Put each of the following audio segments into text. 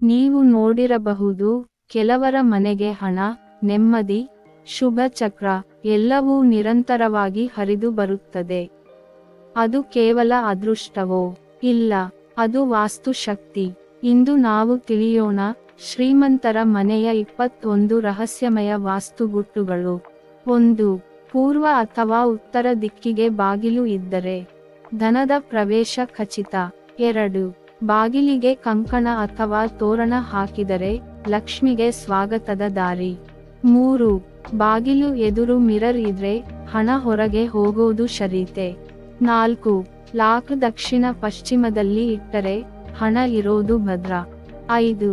ನೀವು ನೋಡಿರಬಹುದು, ಕೆಲವರ ಮನೆಗೆ ಹಣ, ನೆಮ್ಮದಿ, ಶುಭ ಚಕ್ರ ಎಲ್ಲವೂ ನಿರಂತರವಾಗಿ ಹರಿದು ಬರುತ್ತದೆ. ಅದು ಕೇವಲ ಅದೃಷ್ಟವೋ? ಇಲ್ಲ, ಅದು ವಾಸ್ತುಶಕ್ತಿ. ಇಂದು ನಾವು ತಿಳಿಯೋಣ ಶ್ರೀಮಂತರ ಮನೆಯ 21 ರಹಸ್ಯಮಯ ವಾಸ್ತುಗುಟ್ಟುಗಳು. 1. ಪೂರ್ವ ಅಥವಾ ಉತ್ತರ ದಿಕ್ಕಿಗೆ ಬಾಗಿಲು ಇದ್ದರೆ ಧನದ ಪ್ರವೇಶ ಖಚಿತ. 2. ಬಾಗಿಲಿಗೆ ಕಂಕಣ ಅಥವಾ ತೋರಣ ಹಾಕಿದರೆ ಲಕ್ಷ್ಮಿಗೆ ಸ್ವಾಗತದ ದಾರಿ. 3. ಬಾಗಿಲು ಎದುರು ಮಿರರ್ ಇದ್ರೆ ಹಣ ಹೊರಗೆ ಹೋಗೋದು ಶರೀತೆ. 4. ಲಾಕ್ ದಕ್ಷಿಣ ಪಶ್ಚಿಮದಲ್ಲಿ ಇಟ್ಟರೆ ಹಣ ಇರೋದು ಭದ್ರ. 5.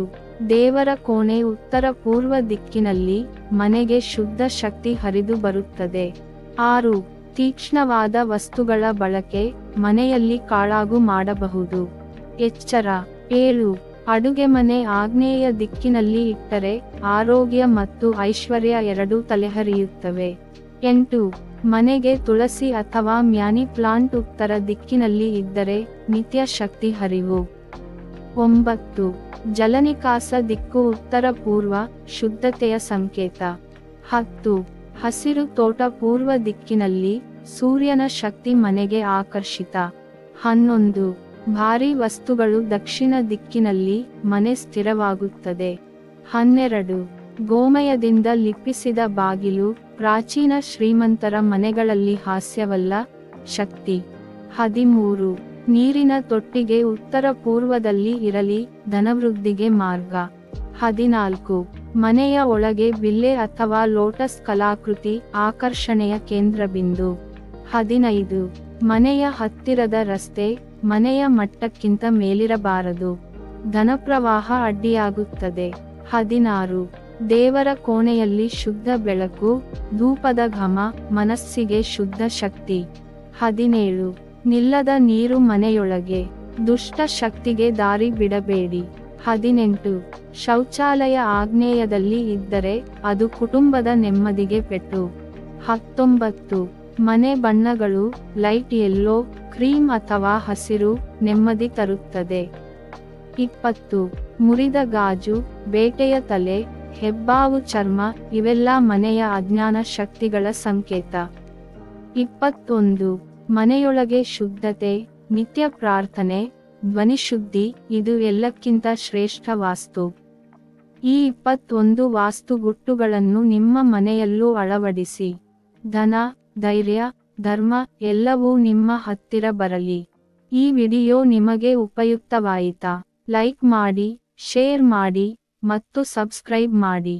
ದೇವರ ಕೋಣೆ ಉತ್ತರ ಪೂರ್ವ ದಿಕ್ಕಿನಲ್ಲಿ ಮನೆಗೆ ಶುದ್ಧ ಶಕ್ತಿ ಹರಿದು ಬರುತ್ತದೆ. 6. ತೀಕ್ಷ್ಣವಾದ ವಸ್ತುಗಳ ಬಳಕೆ ಮನೆಯಲ್ಲಿ ಕಾಳಾಗು ಮಾಡಬಹುದು. ಎಚ್ಚರ. 7. ಅಡುಗೆ ಮನೆ ಆಗ್ನೇಯ ದಿಕ್ಕಿನಲ್ಲಿ ಇಟ್ಟರೆ ಆರೋಗ್ಯ ಮತ್ತು ಐಶ್ವರ್ಯ ಎರಡೂ ತಲೆಹರಿಯುತ್ತವೆ. 8. ಮನೆಗೆ ತುಳಸಿ ಅಥವಾ ಮ್ಯಾನಿ ಪ್ಲಾಂಟ್ ಉತ್ತರ ದಿಕ್ಕಿನಲ್ಲಿ ಇದ್ದರೆ ನಿತ್ಯ ಶಕ್ತಿ ಹರಿವು. 9. ಜಲನಿಕಾಸ ದಿಕ್ಕು ಉತ್ತರ ಪೂರ್ವ ಶುದ್ಧತೆಯ ಸಂಕೇತ. 10. ಹಸಿರು ತೋಟ ಪೂರ್ವ ದಿಕ್ಕಿನಲ್ಲಿ ಸೂರ್ಯನ ಶಕ್ತಿ ಮನೆಗೆ ಆಕರ್ಷಿತ. 11. ಭಾರೀ ವಸ್ತುಗಳು ದಕ್ಷಿಣ ದಿಕ್ಕಿನಲ್ಲಿ ಮನೆ ಸ್ಥಿರವಾಗುತ್ತದೆ. 12. ಗೋಮಯದಿಂದ ಲಿಪಿಸಿದ ಬಾಗಿಲು ಪ್ರಾಚೀನ ಶ್ರೀಮಂತರ ಮನೆಗಳಲ್ಲಿ ಹಾಸ್ಯವಲ್ಲ, ಶಕ್ತಿ. 13. ನೀರಿನ ತೊಟ್ಟಿಗೆ ಉತ್ತರ ಪೂರ್ವದಲ್ಲಿ ಇರಲಿ, ಧನವೃದ್ಧಿಗೆ ಮಾರ್ಗ. 14. ಮನೆಯ ಒಳಗೆ ಬಿಲ್ಲೆ ಅಥವಾ ಲೋಟಸ್ ಕಲಾಕೃತಿ ಆಕರ್ಷಣೆಯ ಕೇಂದ್ರಬಿಂದು. 15. ಮನೆಯ ಹತ್ತಿರದ ರಸ್ತೆ ಮನೆಯ ಮಟ್ಟಕ್ಕಿಂತ ಮೇಲಿರಬಾರದು, ಧನಪ್ರವಾಹ ಅಡ್ಡಿಯಾಗುತ್ತದೆ. 16. ದೇವರ ಕೋಣೆಯಲ್ಲಿ ಶುದ್ಧ ಬೆಳಕು, ಧೂಪದ ಘಮ ಮನಸ್ಸಿಗೆ ಶುದ್ಧ ಶಕ್ತಿ. 17. ನಿಲ್ಲದ ನೀರು ಮನೆಯೊಳಗೆ, ದುಷ್ಟ ಶಕ್ತಿಗೆ ದಾರಿ ಬಿಡಬೇಡಿ. 18. ಶೌಚಾಲಯ ಆಗ್ನೇಯದಲ್ಲಿ ಇದ್ದರೆ ಅದು ಕುಟುಂಬದ ನೆಮ್ಮದಿಗೆ ಪೆಟ್ಟು. 19. ಮನೆ ಬಣ್ಣಗಳು ಲೈಟ್ ಯೆಲ್ಲೋ, ಕ್ರೀಮ್ ಅಥವಾ ಹಸಿರು ನೆಮ್ಮದಿ ತರುತ್ತದೆ. 20. ಮುರಿದ ಗಾಜು, ಬೇಟೆಯ ತಲೆ, ಹೆಬ್ಬಾವು ಚರ್ಮ ಇವೆಲ್ಲ ಮನೆಯ ಅಜ್ಞಾನ ಶಕ್ತಿಗಳ ಸಂಕೇತ. 21. ಮನೆಯೊಳಗೆ ಶುದ್ಧತೆ, ನಿತ್ಯ ಪ್ರಾರ್ಥನೆ, ಧ್ವನಿಶುದ್ಧಿ ಇದು ಎಲ್ಲಕ್ಕಿಂತ ಶ್ರೇಷ್ಠ ವಾಸ್ತು. ಈ 21 ವಾಸ್ತುಗುಟ್ಟುಗಳನ್ನು ನಿಮ್ಮ ಮನೆಯಲ್ಲೂ ಅಳವಡಿಸಿ. ಧನ, ಧೈರ್ಯ, ಧರ್ಮ ಎಲ್ಲವೂ ನಿಮ್ಮ ಹತ್ತಿರ ಬರಲಿ. ಈ ವಿಡಿಯೋ ನಿಮಗೆ ಉಪಯುಕ್ತವಾಯಿತಾ? ಲೈಕ್ ಮಾಡಿ, ಶೇರ್ ಮಾಡಿ ಮತ್ತು ಸಬ್ಸ್ಕ್ರೈಬ್ ಮಾಡಿ.